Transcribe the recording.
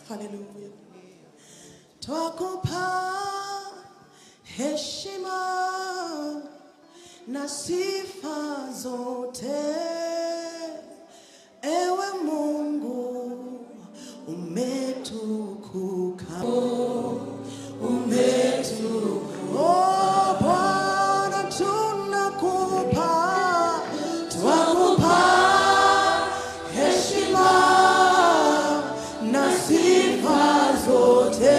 Hallelujah. Twakupa heshima na sifa zote, ewe Mungu umetukuka, umetukuka. Oh Bwana, tunakupa, twakupa heshima na sifa zote.